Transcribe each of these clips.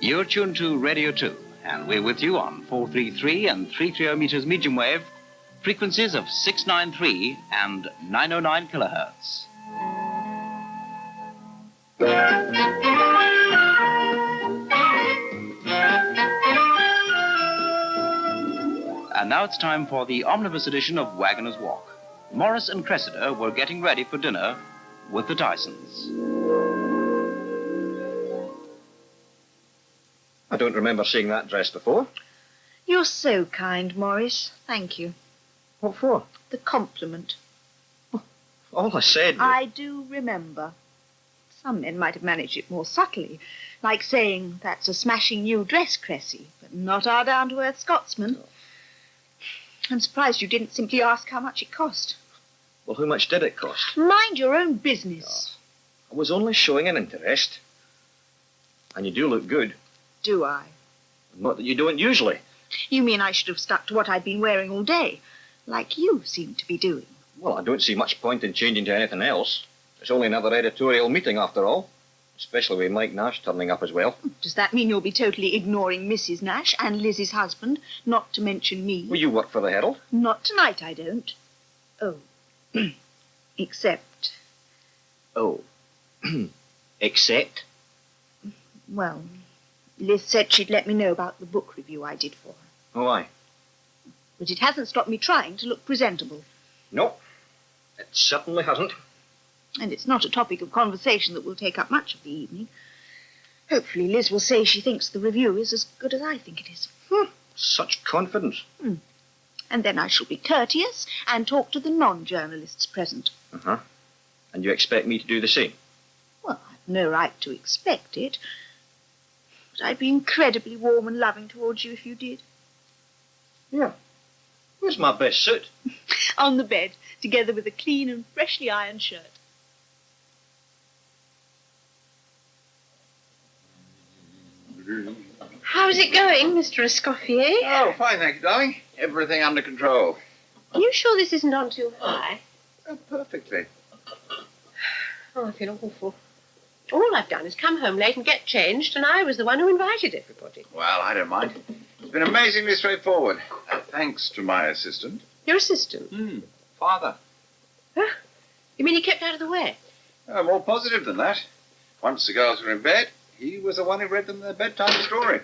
You're tuned to Radio 2, and we're with you on 433 and 330 meters medium wave, frequencies of 693 and 909 kilohertz. And now it's time for the Omnibus edition of Waggoners Walk. Morris and Cressida were getting ready for dinner with the Tysons. I don't remember seeing that dress before. You're so kind, Morris. Thank you. What for? The compliment. All I said... I do remember. Some men might have managed it more subtly, like saying, "That's a smashing new dress, Cressy," but not our down-to-earth Scotsman. Oh. I'm surprised you didn't simply ask how much it cost. Well, how much did it cost? Mind your own business. I was only showing an interest. And you do look good. Do I? Not that you don't usually. You mean I should have stuck to what I'd been wearing all day, like you seem to be doing? Well, I don't see much point in changing to anything else. It's only another editorial meeting, after all. Especially with Mike Nash turning up as well. Does that mean you'll be totally ignoring Mrs. Nash and Lizzie's husband, not to mention me? Well, you work for the Herald. Not tonight, I don't. Oh. Except... Oh. Except? Well, Liz said she'd let me know about the book review I did for her. Oh, aye. But it hasn't stopped me trying to look presentable. No, it certainly hasn't. And it's not a topic of conversation that will take up much of the evening. Hopefully Liz will say she thinks the review is as good as I think it is. Such confidence. And then I shall be courteous and talk to the non-journalists present. Uh-huh. And you expect me to do the same? Well, I've no right to expect it. But I'd be incredibly warm and loving towards you if you did. Yeah. Where's my best suit? On the bed, together with a clean and freshly ironed shirt. How's it going, Mr. Escoffier? Oh, fine, thank you, darling. Everything under control. Are you sure this isn't on too high? Oh, perfectly. Oh, I feel awful. All I've done is come home late and get changed, and I was the one who invited everybody. Well, I don't mind. It's been amazingly straightforward. Thanks to my assistant. Your assistant? Father. Huh? You mean he kept out of the way? More positive than that. Once the girls were in bed, he was the one who read them their bedtime story.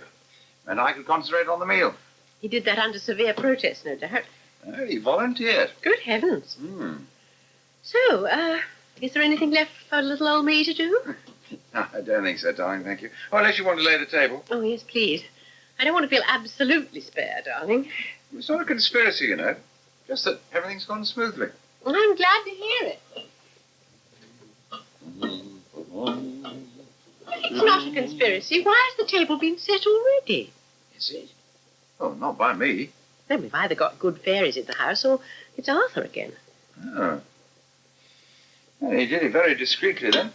And I could concentrate on the meal. He did that under severe protest, no doubt. Oh, he volunteered. Good heavens. So, is there anything left for little old me to do? No, I don't think so, darling, thank you. Oh, unless you want to lay the table. Oh, yes, please. I don't want to feel absolutely spare, darling. It's not a conspiracy, you know. Just that everything's gone smoothly. Well, I'm glad to hear it. It's not a conspiracy. Why has the table been set already? Is it? Oh, not by me. Then we've either got good fairies in the house or it's Arthur again. Oh. Well, he did it very discreetly, then.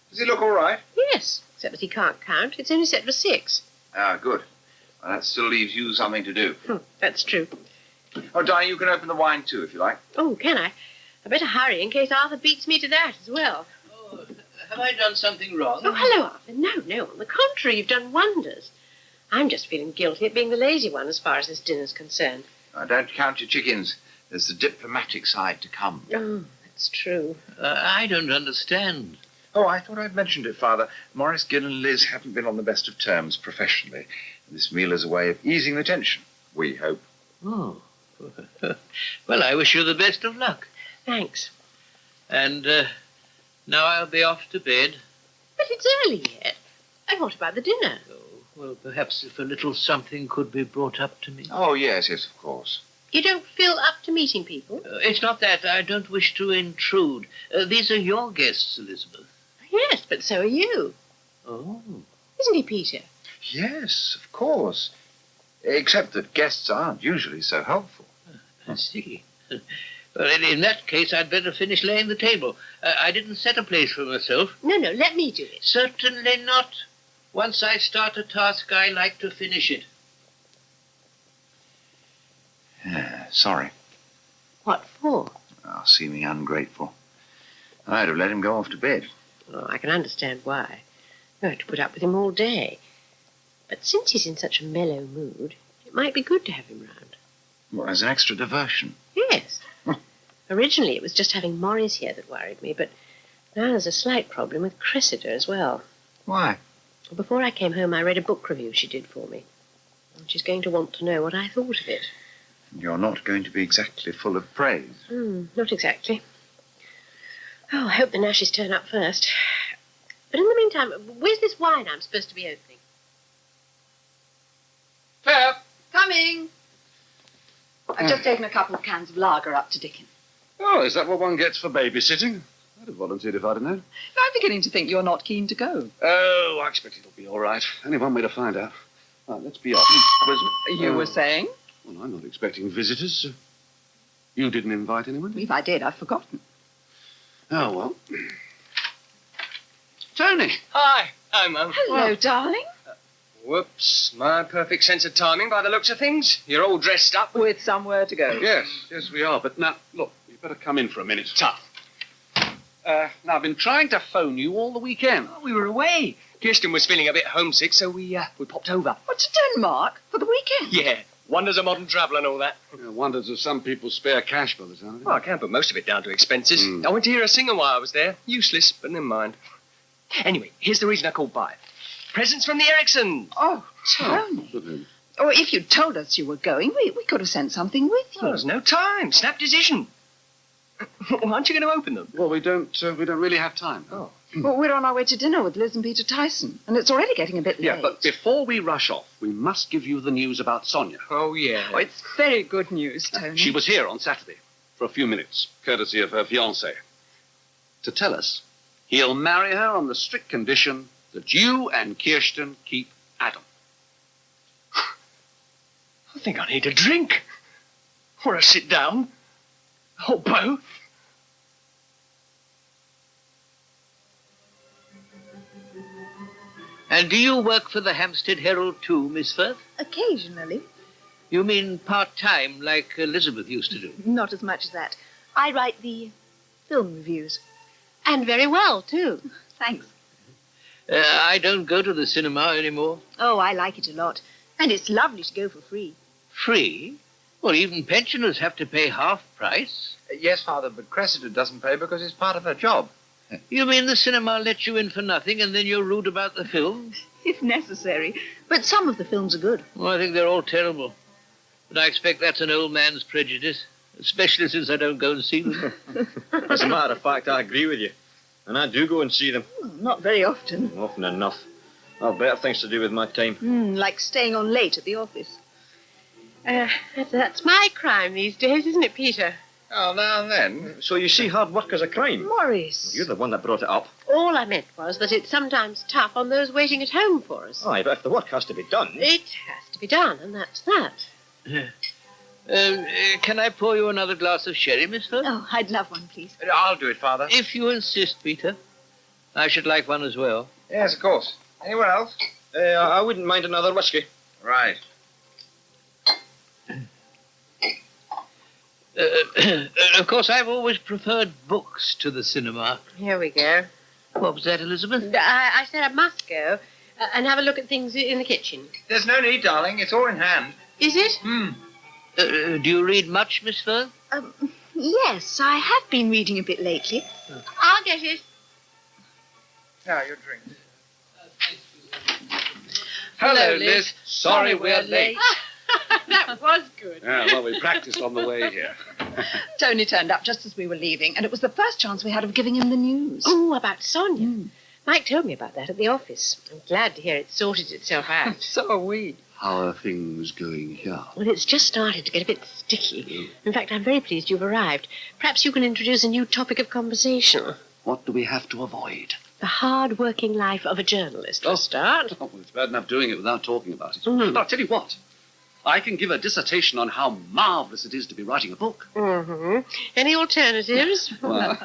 Does he look all right? Yes, except that he can't count. It's only set for 6. Ah, good. Well, that still leaves you something to do. That's true. Oh, darling, you can open the wine, too, if you like. Oh, can I? I better hurry in case Arthur beats me to that as well. Oh, have I done something wrong? Oh, hello, Arthur. No, on the contrary, you've done wonders. I'm just feeling guilty at being the lazy one as far as this dinner's concerned. Don't count your chickens. There's the diplomatic side to come. Oh, that's true. I don't understand. Oh, I thought I'd mentioned it, Father. Morris Gill and Liz haven't been on the best of terms professionally. This meal is a way of easing the tension, we hope. Oh. Well, I wish you the best of luck. Thanks. And now I'll be off to bed. But it's early yet. And what about the dinner? Oh, well, perhaps if a little something could be brought up to me. Oh, yes, of course. You don't feel up to meeting people? It's not that. I don't wish to intrude. These are your guests, Elizabeth. Yes, but so are you. Oh. Isn't he, Peter? Yes, of course. Except that guests aren't usually so helpful. I see. Well, in that case, I'd better finish laying the table. I didn't set a place for myself. No, let me do it. Certainly not. Once I start a task, I like to finish it. Sorry. What for? Oh, seeming ungrateful. I'd have let him go off to bed. Oh, I can understand why. You have to put up with him all day. But since he's in such a mellow mood, it might be good to have him round. Well, as an extra diversion. Yes. Originally, it was just having Morris here that worried me, but now there's a slight problem with Cressida as well. Why? Before I came home, I read a book review she did for me. And she's going to want to know what I thought of it. You're not going to be exactly full of praise. Not exactly. Oh, I hope the Nashes turn up first. But in the meantime, where's this wine I'm supposed to be opening? Fair. Coming. I've just taken a couple of cans of lager up to Dickon. Oh, is that what one gets for babysitting? I'd have volunteered if I'd have known. I'm beginning to think you're not keen to go. Oh, I expect it'll be all right. Only one way to find out. Right, let's be off. You were saying? Well, I'm not expecting visitors. You didn't invite anyone? If I did, I've forgotten. Oh, well. Tony! Hi. Hi, Mum. Hello, darling. Whoops. My perfect sense of timing by the looks of things. You're all dressed up. With somewhere to go. Yes, we are. But now, look, you'd better come in for a minute. Tough. Now, I've been trying to phone you all the weekend. Oh, we were away. Kirsten was feeling a bit homesick, so we popped over. What's to Denmark? For the weekend? Yeah. Wonders of modern travel and all that. Wonders if some people spare cash by the sound of it. Well, I can't put most of it down to expenses. I went to hear her sing while I was there. Useless, but never mind. Anyway, here's the reason I called by. Presents from the Ericsons. Oh, Tony. Oh, if you'd told us you were going, we could have sent something with you. Well, there's no time. Snap decision. Well, aren't you going to open them? Well, we don't really have time. Oh. Well, we're on our way to dinner with Liz and Peter Tyson, and it's already getting a bit late. Yeah, but before we rush off, we must give you the news about Sonia. Oh, yeah. Oh, it's very good news, Tony. She was here on Saturday for a few minutes, courtesy of her fiancé, to tell us he'll marry her on the strict condition that you and Kirsten keep Adam. I think I need a drink. Or a sit down. Or both. And do you work for the Hampstead Herald too, Miss Firth? Occasionally. You mean part-time, like Elizabeth used to do? Not as much as that. I write the film reviews. And very well, too. Thanks. I don't go to the cinema anymore. Oh, I like it a lot. And it's lovely to go for free. Free? Well, even pensioners have to pay half price. Yes, Father, but Cressida doesn't pay because it's part of her job. You mean the cinema lets you in for nothing and then you're rude about the film? If necessary. But some of the films are good. Well, I think they're all terrible. But I expect that's an old man's prejudice, especially since I don't go and see them. As a matter of fact, I agree with you. And I do go and see them. Well, not very often. Often enough. I've better things to do with my time. Like staying on late at the office. That's my crime these days, isn't it, Peter? Oh, now and then. So you see hard work as a crime? Morris. You're the one that brought it up. All I meant was that it's sometimes tough on those waiting at home for us. Aye, but if the work has to be done... It has to be done, and that's that. Can I pour you another glass of sherry, Miss Firth? Oh, I'd love one, please. I'll do it, Father. If you insist, Peter. I should like one as well. Yes, of course. Anyone else? I wouldn't mind another whiskey. Right. Of course, I've always preferred books to the cinema. Here we go. What was that, Elizabeth? I said I must go and have a look at things in the kitchen. There's no need, darling. It's all in hand. Is it? Do you read much, Miss Firth? Yes, I have been reading a bit lately. I'll get it. Now, your drink. Hello, Liz. Sorry we're late. That was good. Yeah, well, we practiced on the way here. Tony turned up just as we were leaving, and it was the first chance we had of giving him the news. Oh, about Sonia. Mike told me about that at the office. I'm glad to hear it sorted itself out. So are we. How are things going here? Well, it's just started to get a bit sticky. In fact, I'm very pleased you've arrived. Perhaps you can introduce a new topic of conversation. What do we have to avoid? The hard-working life of a journalist, for a start. Oh, well, it's bad enough doing it without talking about it. But I'll tell you what. I can give a dissertation on how marvellous it is to be writing a book. Mm-hmm. Any alternatives? Well,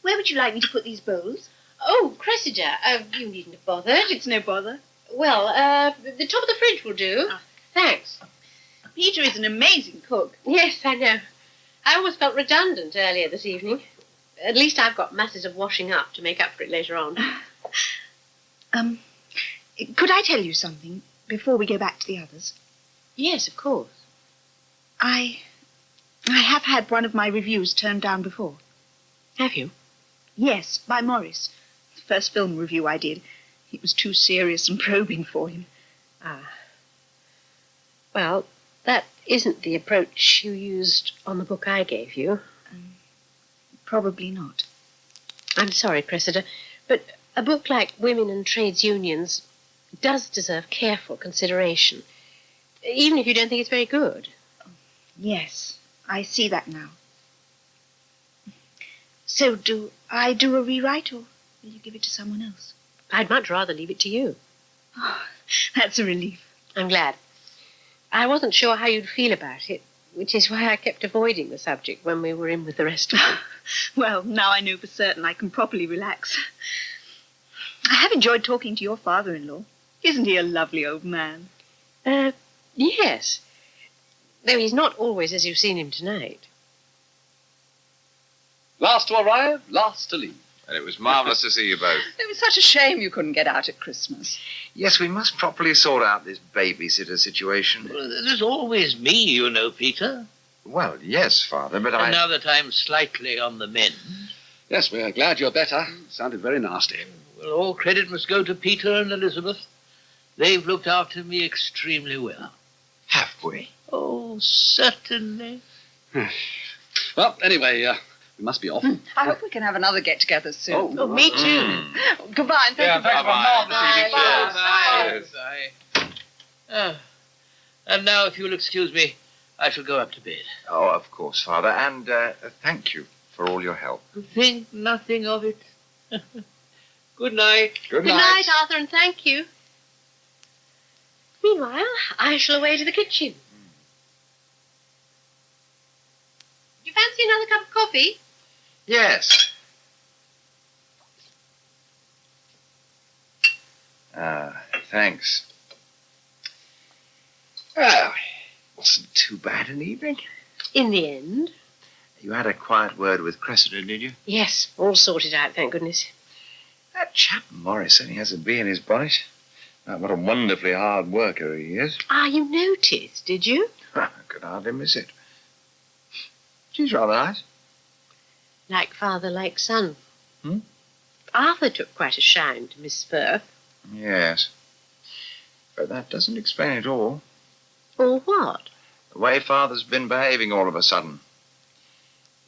Where would you like me to put these bowls? Oh, Cressida, you needn't have bothered. It's no bother. Well, the top of the fridge will do. Thanks. Peter is an amazing cook. Yes, I know. I almost felt redundant earlier this evening. At least I've got masses of washing up to make up for it later on. Could I tell you something before we go back to the others? Yes, of course. I have had one of my reviews turned down before. Have you? Yes, by Morris. The first film review I did. It was too serious and probing for him. Ah. Well, that isn't the approach you used on the book I gave you. Probably not. I'm sorry, Cressida, but a book like Women and Trades Unions does deserve careful consideration, even if you don't think it's very good. Yes, I see that now. So do I do a rewrite, or will you give it to someone else? I'd much rather leave it to you. Oh, that's a relief. I'm glad. I wasn't sure how you'd feel about it, which is why I kept avoiding the subject when we were in with the rest of them. Well, now I know for certain I can properly relax. I have enjoyed talking to your father-in-law. Isn't he a lovely old man? Yes. Though he's not always as you've seen him tonight. Last to arrive, last to leave. And it was marvellous to see you both. It was such a shame you couldn't get out at Christmas. Yes, we must properly sort out this babysitter situation. Well, there's always me, you know, Peter. Well, yes, Father, but And now that I'm slightly on the mend. Yes, we are glad you're better. Sounded very nasty. Well, all credit must go to Peter and Elizabeth. They've looked after me extremely well. Have we? Oh, certainly. Well, anyway, we must be off. I hope we can have another get-together soon. Oh, me too. Goodbye, and thank you very much. Bye. Bye. And now, if you'll excuse me, I shall go up to bed. Oh, of course, Father, and thank you for all your help. Think nothing of it. Good night. Good Good night, Arthur, and thank you. Meanwhile, I shall away to the kitchen. Do you fancy another cup of coffee? Yes. Thanks. Well, wasn't too bad an evening. In the end? You had a quiet word with Cressida, did you? Yes, all sorted out, thank goodness. That chap Morris only has a bee in his bonnet. What a wonderfully hard worker he is. Ah, you noticed, did you? I could hardly miss it. She's rather nice. Like father, like son. Hmm? Arthur took quite a shine to Miss Firth. Yes. But that doesn't explain it all. Or what? The way Father's been behaving all of a sudden.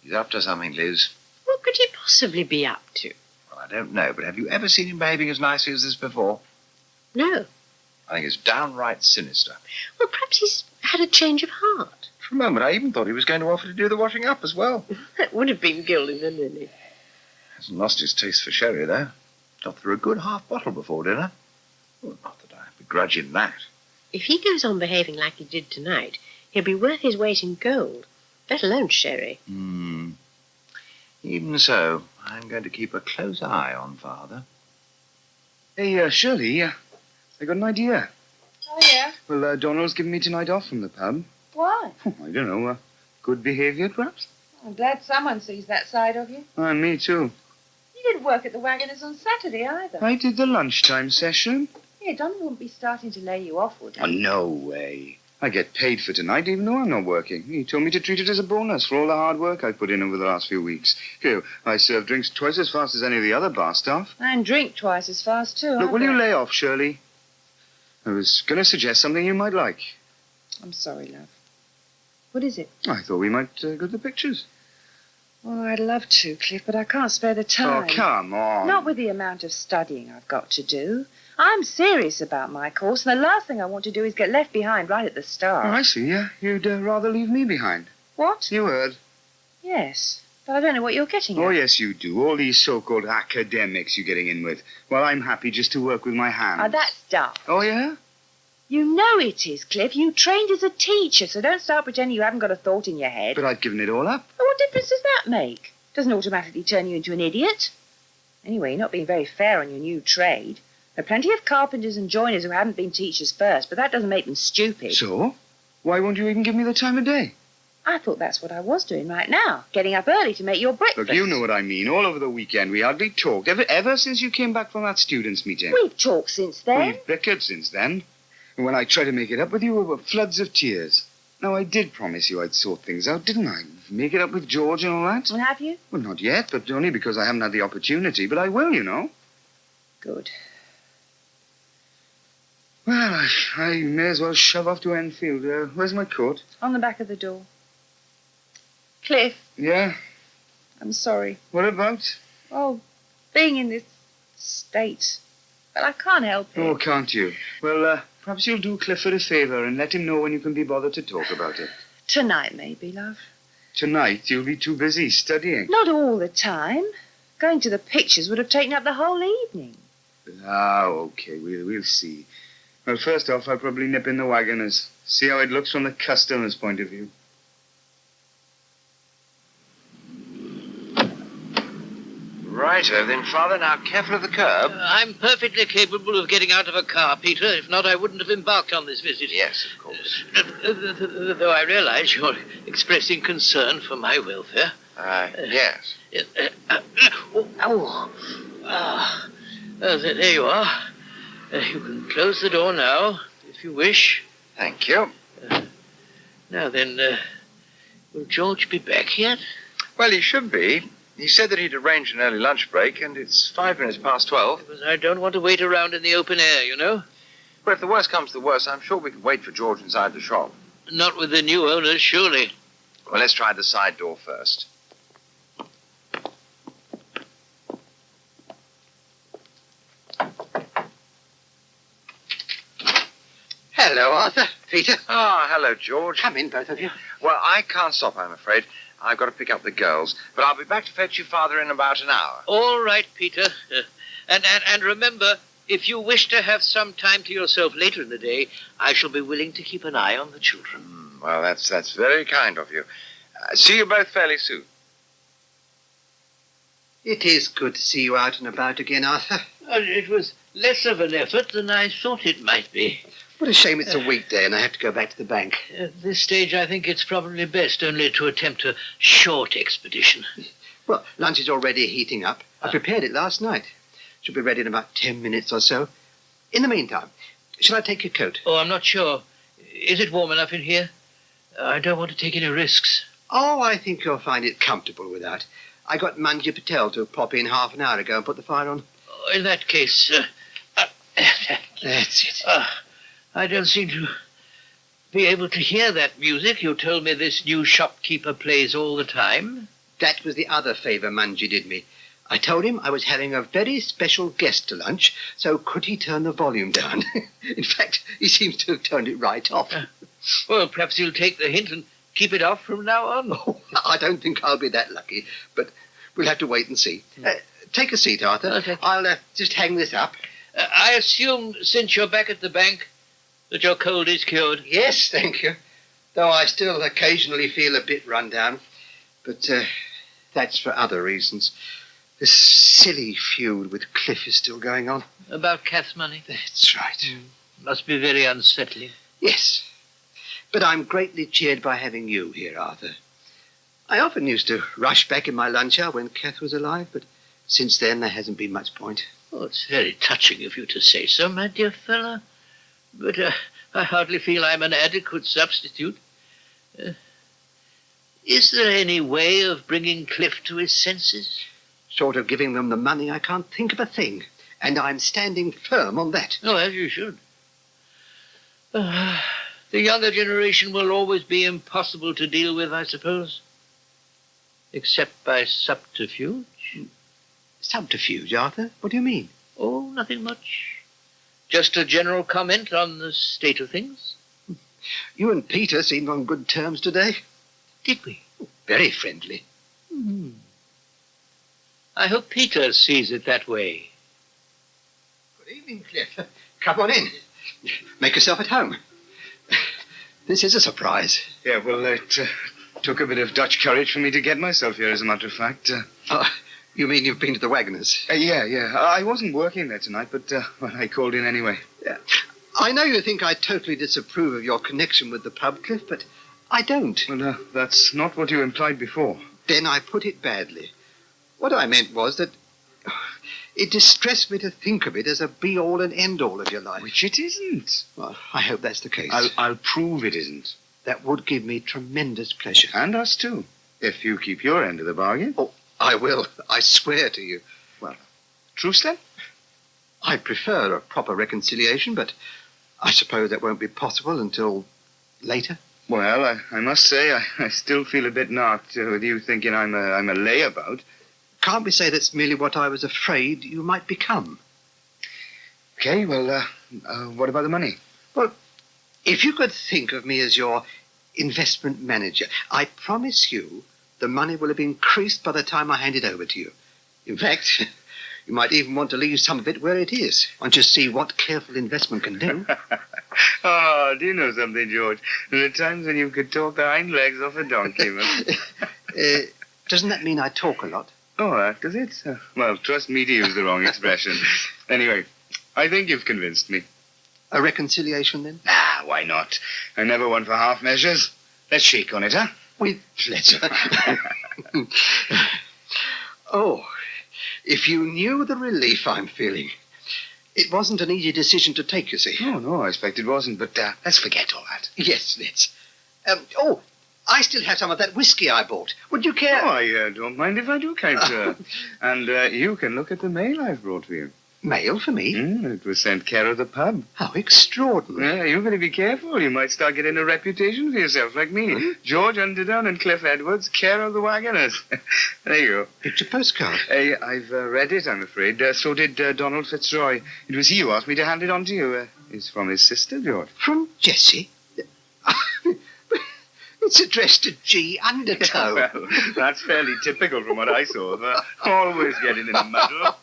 He's up to something, Liz. What could he possibly be up to? Well, I don't know, but have you ever seen him behaving as nicely as this before? No. I think it's downright sinister. Well, perhaps he's had a change of heart. For a moment, I even thought he was going to offer to do the washing up as well. That would have been gilding the lily. Hasn't lost his taste for sherry, though. Got through a good half bottle before dinner. Well, not that I begrudge him that. If he goes on behaving like he did tonight, he'll be worth his weight in gold, let alone sherry. Even so, I'm going to keep a close eye on Father. Hey, Shirley, I got an idea. Oh, yeah? Well, Donald's given me tonight off from the pub. Why? Oh, I don't know, good behaviour, perhaps? I'm glad someone sees that side of you. And me, too. You didn't work at the Waggoners on Saturday, either. I did the lunchtime session. Yeah, Donald wouldn't be starting to lay you off, would he? Oh, no way. I get paid for tonight, even though I'm not working. He told me to treat it as a bonus for all the hard work I've put in over the last few weeks. Here, I serve drinks twice as fast as any of the other bar staff. And drink twice as fast, too. Look, will you lay off, Shirley? I was going to suggest something you might like. I'm sorry, love. What is it? I thought we might go to the pictures. Oh, I'd love to, Cliff, but I can't spare the time. Oh, come on. Not with the amount of studying I've got to do. I'm serious about my course, and the last thing I want to do is get left behind right at the start. Oh, I see. Yeah, you'd rather leave me behind. What? You heard. Yes, but I don't know what you're getting at. Oh, yes, you do. All these so-called academics you're getting in with. Well, I'm happy just to work with my hands. Oh, that's daft. Oh, yeah? You know it is, Cliff. You trained as a teacher, so don't start pretending you haven't got a thought in your head. But I've given it all up. Well, what difference does that make? Doesn't automatically turn you into an idiot. Anyway, you're not being very fair on your new trade. There are plenty of carpenters and joiners who haven't been teachers first, but that doesn't make them stupid. So? Why won't you even give me the time of day? I thought that's what I was doing right now, getting up early to make your breakfast. Look, you know what I mean. All over the weekend, we hardly talked. Ever since you came back from that students' meeting. We've talked since then. We've bickered since then. And when I tried to make it up with you, it were floods of tears. Now, I did promise you I'd sort things out, didn't I? Make it up with George and all that. And have you? Well, not yet, but only because I haven't had the opportunity. But I will, you know. Good. Well, I may as well shove off to Enfield. Where's my coat? On the back of the door. Cliff, Yeah? I'm sorry. What about? Oh, being in this state. But I can't help it. Oh, can't you? Well, perhaps you'll do Clifford a favour and let him know when you can be bothered to talk about it. Tonight, maybe, love. Tonight, you'll be too busy studying. Not all the time. Going to the pictures would have taken up the whole evening. Ah, okay, we'll see. Well, first off, I'll probably nip in the Waggoners. See how it looks from the customer's point of view. Righto, then, Father. Now, careful of the curb. I'm perfectly capable of getting out of a car, Peter. If not, I wouldn't have embarked on this visit. Yes, of course. Though I realize you're expressing concern for my welfare. Yes. There you are. You can close the door now, if you wish. Thank you. Now then, will George be back yet? Well, he should be. He said that he'd arranged an early lunch break, and it's 5 minutes past 12. Because I don't want to wait around in the open air, you know. But if the worst comes to the worst, I'm sure we can wait for George inside the shop. Not with the new owners, surely. Well, let's try the side door first. Hello, Arthur. Peter. Ah, hello, George. Come in, both of you. Well, I can't stop, I'm afraid. I've got to pick up the girls. But I'll be back to fetch you, Father, in about an hour. All right, Peter. And remember, if you wish to have some time to yourself later in the day, I shall be willing to keep an eye on the children. Well, that's very kind of you. See you both fairly soon. It is good to see you out and about again, Arthur. It was less of an effort than I thought it might be. What a shame it's a weekday and I have to go back to the bank. At this stage, I think it's probably best only to attempt a short expedition. Well, lunch is already heating up. I prepared it last night. Should be ready in about 10 minutes or so. In the meantime, shall I take your coat? Oh, I'm not sure. Is it warm enough in here? I don't want to take any risks. Oh, I think you'll find it comfortable without. I got Manji Patel to pop in half an hour ago and put the fire on. Oh, in that case... That's it. I don't seem to be able to hear that music. You told me this new shopkeeper plays all the time. That was the other favour Manji did me. I told him I was having a very special guest to lunch, so could he turn the volume down? In fact, he seems to have turned it right off. Well, perhaps he'll take the hint and keep it off from now on. Oh, I don't think I'll be that lucky, but we'll have to wait and see. Take a seat, Arthur. Okay. I'll just hang this up. I assume, since you're back at the bank, that your cold is cured. Yes, thank you. Though I still occasionally feel a bit run down. But that's for other reasons. This silly feud with Cliff is still going on. About Kath's money? That's right. Must be very unsettling. Yes. But I'm greatly cheered by having you here, Arthur. I often used to rush back in my lunch hour when Kath was alive, but since then there hasn't been much point. Oh, it's very touching of you to say so, my dear fellow. But I hardly feel I'm an adequate substitute. Is there any way of bringing Cliff to his senses? Short of giving them the money, I can't think of a thing. And I'm standing firm on that. Oh, as you should. The younger generation will always be impossible to deal with, I suppose. Except by subterfuge. Subterfuge, Arthur? What do you mean? Oh, nothing much. Just a general comment on the state of things. You and Peter seemed on good terms today. Did we? Very friendly. I hope Peter sees it that way. Good evening, Cliff. Come on in. Make yourself at home. This is a surprise. Yeah, well, it took a bit of Dutch courage for me to get myself here, as a matter of fact. Oh, you mean you've been to the Waggoners? Yeah. I wasn't working there tonight, but well, I called in anyway. Yeah. I know you think I totally disapprove of your connection with the pub, Cliff, but I don't. Well, that's not what you implied before. Then I put it badly. What I meant was that it distressed me to think of it as a be-all and end-all of your life. Which it isn't. Well, I hope that's the case. I'll prove it isn't. That would give me tremendous pleasure. And us too, if you keep your end of the bargain. Oh, I will. I swear to you. Well, truce then? I prefer a proper reconciliation, but I suppose that won't be possible until later. Well, I must say I still feel a bit knocked with you thinking I'm a layabout. Can't we say that's merely what I was afraid you might become? Okay, well, what about the money? Well, if you could think of me as your investment manager, I promise you the money will have increased by the time I hand it over to you. In fact, you might even want to leave some of it where it is, once you see what careful investment can do. Oh, do you know something, George? There are times when you could talk the hind legs off a donkey, man. Doesn't that mean I talk a lot? Oh, does it? Well, trust me to use the wrong expression. Anyway, I think you've convinced me. A reconciliation, then? Ah, why not? I never one for half measures. Let's shake on it, huh? With pleasure. Oh, if you knew the relief I'm feeling. It wasn't an easy decision to take, you see. Oh, no, I expect it wasn't, but let's forget all that. Yes, let's. I still have some of that whiskey I bought. Would you care? Oh, I don't mind if I do, kind sir. And you can look at the mail I've brought for you. Mail for me? It was sent care of the pub. How extraordinary. Yeah, you've got to be careful. You might start getting a reputation for yourself like me. George Underdown and Cliff Edwards, care of the Waggoners. There you go. Picture postcard. I've read it, I'm afraid. So did Donald Fitzroy. It was he who asked me to hand it on to you. It's from his sister, George. From Jessie? It's addressed to G. Undertow. Well, that's fairly typical from what I saw of her. Always getting in a muddle.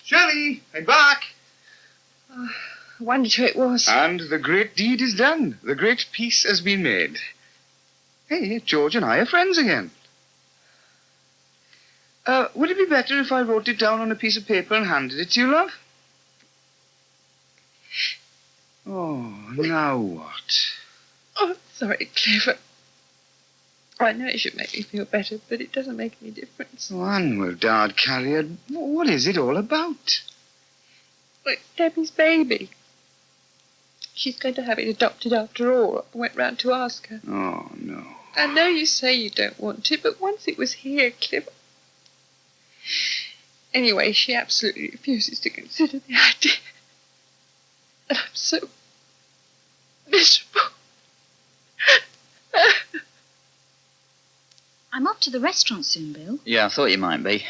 Shirley, I'm back. I wondered who it was. And the great deed is done. The great peace has been made. Hey, George and I are friends again. Would it be better if I wrote it down on a piece of paper and handed it to you, love? Oh, now what? Oh, sorry, Cliff. I know it should make me feel better, but it doesn't make any difference. Oh, onward, Dad Carrier. What is it all about? It's Debbie's baby. She's going to have it adopted after all. I went round to ask her. Oh, no. I know you say you don't want it, but once it was here, Cliff. Anyway, she absolutely refuses to consider the idea. And I'm so miserable. I'm off to the restaurant soon, Bill. Yeah, I thought you might be.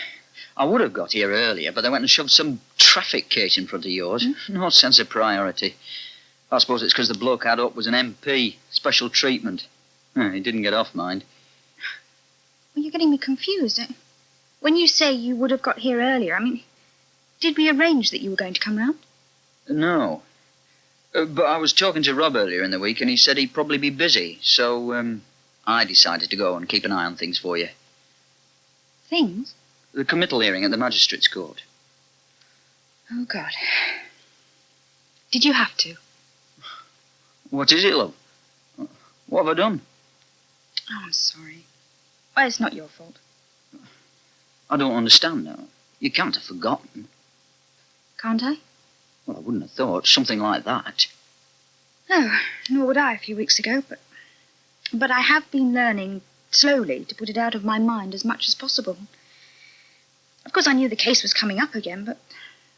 I would have got here earlier, but they went and shoved some traffic case in front of yours. No sense of priority. I suppose it's because the bloke had up was an MP. Special treatment. He didn't get off, mind. Well, you're getting me confused. When you say you would have got here earlier, I mean, did we arrange that you were going to come round? No. But I was talking to Rob earlier in the week, and he said he'd probably be busy, so I decided to go and keep an eye on things for you. Things? The committal hearing at the magistrate's court. Oh, God. Did you have to? What is it, love? What have I done? Oh, I'm sorry. Well, it's not your fault. I don't understand now. You can't have forgotten. Can't I? Well, I wouldn't have thought something like that. No, nor would I a few weeks ago, but I have been learning slowly to put it out of my mind as much as possible. Of course, I knew the case was coming up again, but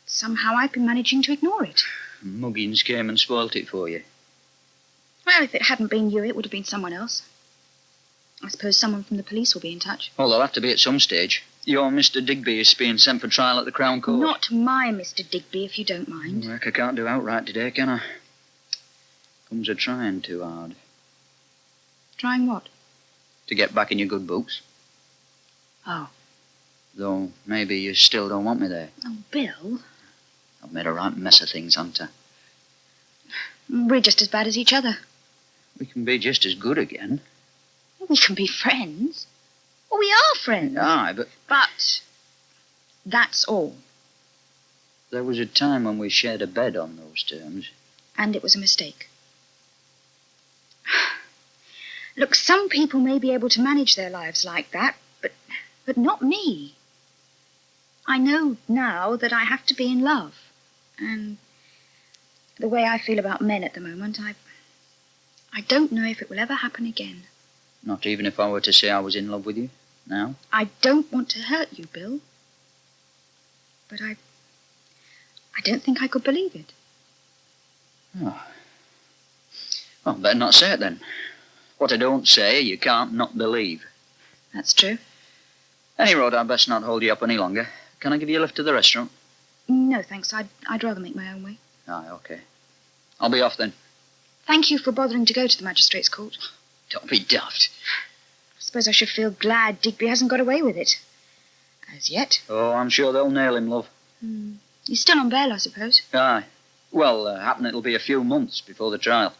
somehow I've been managing to ignore it. Muggins came and spoilt it for you. Well, if it hadn't been you, it would have been someone else. I suppose someone from the police will be in touch. Well, they'll have to be at some stage. Your Mr. Digby is being sent for trial at the Crown Court. Not my Mr. Digby, if you don't mind. Work I can't do outright today, can I? Comes a trying too hard. Trying what? To get back in your good books. Oh. Though maybe you still don't want me there. Oh, Bill. I've made a right mess of things, haven't I? We're just as bad as each other. We can be just as good again. We can be friends. Well, we are friends. Aye, but... But that's all. There was a time when we shared a bed on those terms. And it was a mistake. Look, some people may be able to manage their lives like that, but not me. I know now that I have to be in love. And the way I feel about men at the moment, I don't know if it will ever happen again. Not even if I were to say I was in love with you now? I don't want to hurt you, Bill. But I don't think I could believe it. Oh. Well, better not say it then. What I don't say, you can't not believe. That's true. Any road, I'd best not hold you up any longer. Can I give you a lift to the restaurant? No, thanks. I'd rather make my own way. Aye, okay. I'll be off then. Thank you for bothering to go to the magistrate's court. Don't be daft. I suppose I should feel glad Digby hasn't got away with it. As yet. Oh, I'm sure they'll nail him, love. He's still on bail, I suppose. Aye. Well, happen it'll be a few months before the trial.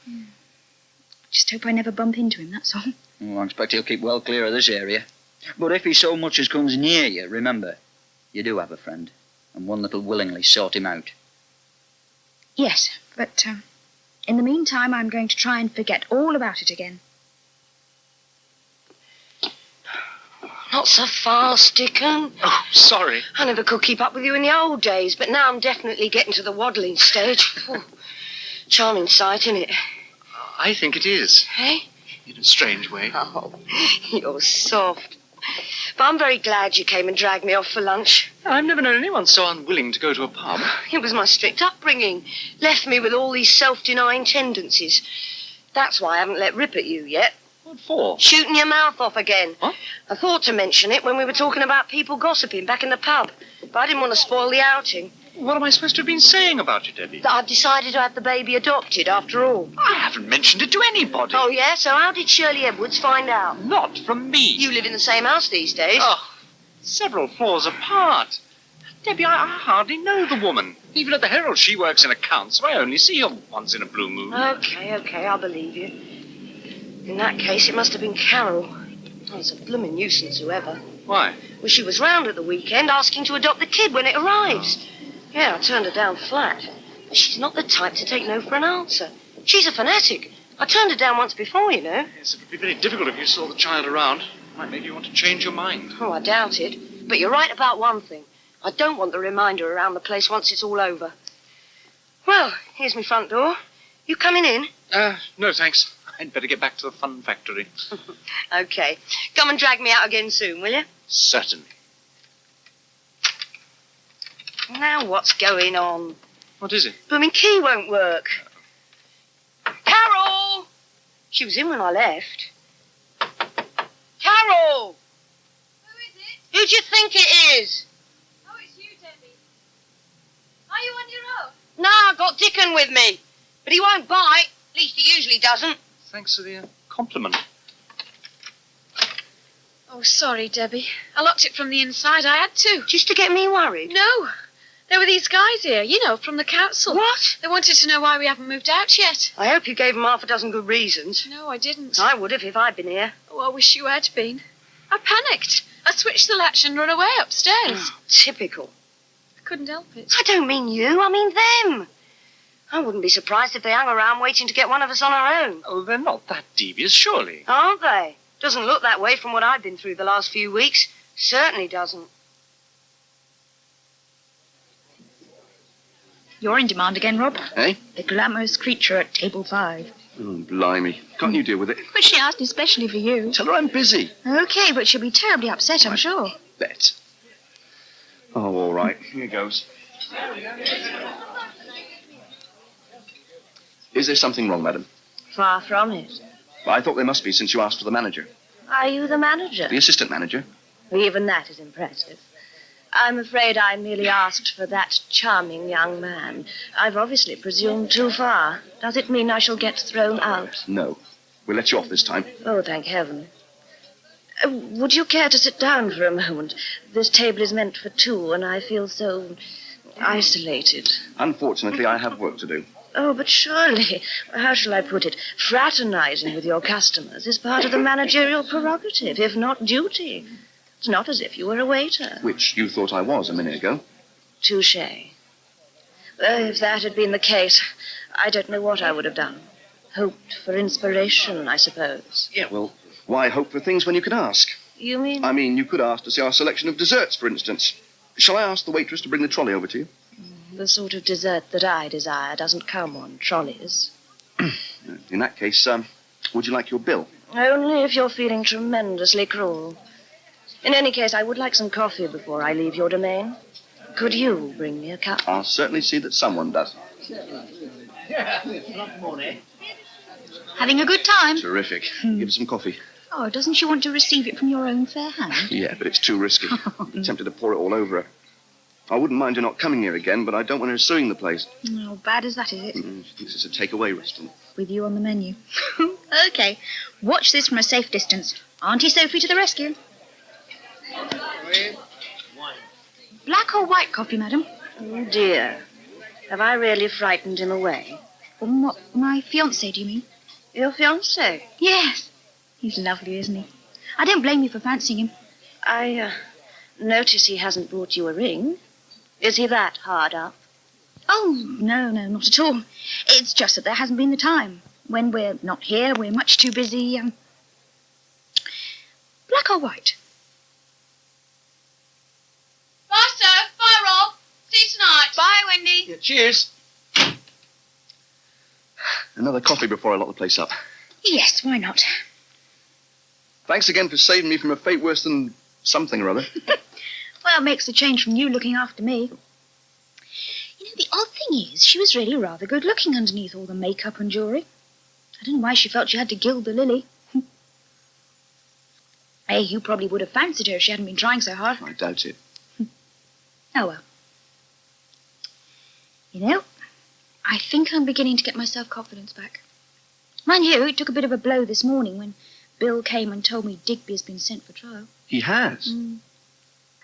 Just hope I never bump into him, that's all. Oh, I expect he'll keep well clear of this area. But if he so much as comes near you, remember, you do have a friend, and one that'll willingly sort him out. Yes, but in the meantime, I'm going to try and forget all about it again. Not so fast, Dickon. Oh, sorry. I never could keep up with you in the old days, but now I'm definitely getting to the waddling stage. Oh, charming sight, isn't it? I think it is. Hey? In a strange way. Oh, you're soft. But I'm very glad you came and dragged me off for lunch. I've never known anyone so unwilling to go to a pub. It was my strict upbringing. Left me with all these self-denying tendencies. That's why I haven't let rip at you yet. What for? Shooting your mouth off again. What? I thought to mention it when we were talking about people gossiping back in the pub, but I didn't want to spoil the outing. What am I supposed to have been saying about you, Debbie? That I've decided to have the baby adopted after all. I haven't mentioned it to anybody. Oh, yeah? So how did Shirley Edwards find out? Not from me. You live in the same house these days. Oh, several floors apart. Debbie, I hardly know the woman. Even at the Herald, she works in accounts, so I only see her once in a blue moon. Okay, I'll believe you. In that case, it must have been Carol. Oh, it's a blooming nuisance, whoever. Why? Well, she was round at the weekend asking to adopt the kid when it arrives. Yeah, I turned her down flat. But she's not the type to take no for an answer. She's a fanatic. I turned her down once before, you know. Yes, it would be very difficult if you saw the child around. Might make you want to change your mind. Oh, I doubt it. But you're right about one thing. I don't want the reminder around the place once it's all over. Well, here's my front door. You coming in? No, thanks. I'd better get back to the fun factory. Okay. Come and drag me out again soon, will you? Certainly. Now what's going on? What is it? Blooming key won't work. Carol! She was in when I left. Carol! Who is it? Who do you think it is? Oh, it's you, Debbie. Are you on your own? No, I've got Dickon with me. But he won't bite. At least he usually doesn't. Thanks for the compliment. Oh, sorry, Debbie. I locked it from the inside. I had to. Just to get me worried? No. There were these guys here, you know, from the council. What? They wanted to know why we haven't moved out yet. I hope you gave them half a dozen good reasons. No, I didn't. I would have if I'd been here. Oh, I wish you had been. I panicked. I switched the latch and run away upstairs. Oh, typical. I couldn't help it. I don't mean you, I mean them. I wouldn't be surprised if they hung around waiting to get one of us on our own. Oh, they're not that devious, surely. Aren't they? Doesn't look that way from what I've been through the last few weeks. Certainly doesn't. You're in demand again, Rob. Eh? The glamorous creature at table 5. Oh, blimey. Can't you deal with it? But she asked especially for you. Tell her I'm busy. Okay, but she'll be terribly upset, I'm sure. Bet. Oh, all right. Here goes. Is there something wrong, madam? Far from it. Well, I thought there must be since you asked for the manager. Are you the manager? The assistant manager. Even that is impressive. I'm afraid I merely asked for that charming young man. I've obviously presumed too far. Does it mean I shall get thrown out? No. We'll let you off this time. Oh, thank heaven. Would you care to sit down for a moment? This table is meant for two, and I feel so isolated. Unfortunately, I have work to do. Oh, but surely, how shall I put it? Fraternizing with your customers is part of the managerial prerogative, if not duty. It's not as if you were a waiter. Which you thought I was a minute ago. Touché. Well, if that had been the case, I don't know what I would have done. Hoped for inspiration, I suppose. Yeah, well, why hope for things when you can ask? You mean? I mean, you could ask to see our selection of desserts, for instance. Shall I ask the waitress to bring the trolley over to you? The sort of dessert that I desire doesn't come on trolleys. In that case, would you like your bill? Only if you're feeling tremendously cruel. In any case, I would like some coffee before I leave your domain. Could you bring me a cup? I'll certainly see that someone does. Having a good time? Terrific. Give us some coffee. Oh, doesn't she want to receive it from your own fair hand? Yeah, but it's too risky. I'm tempted to pour it all over her. I wouldn't mind her not coming here again, but I don't want her suing the place. How bad is that, is it? She thinks it's a takeaway restaurant. With you on the menu. Okay, watch this from a safe distance. Auntie Sophie to the rescue. Black or white coffee, madam? Oh, dear. Have I really frightened him away? What, my fiancé, do you mean? Your fiancé? Yes. He's lovely, isn't he? I don't blame you for fancying him. I notice he hasn't brought you a ring. Is he that hard up? Oh, no, not at all. It's just that there hasn't been the time. When we're not here, we're much too busy. Black or white? Bye, Soph. Bye, Rob. See you tonight. Bye, Wendy. Yeah, cheers. Another coffee before I lock the place up. Yes, why not? Thanks again for saving me from a fate worse than something or other. Well, it makes a change from you looking after me. You know, the odd thing is, she was really rather good looking underneath all the makeup and jewellery. I don't know why she felt she had to gild the lily. Hey, you probably would have fancied her if she hadn't been trying so hard. I doubt it. Oh, well. You know, I think I'm beginning to get my self-confidence back. Mind you, it took a bit of a blow this morning when Bill came and told me Digby has been sent for trial. He has?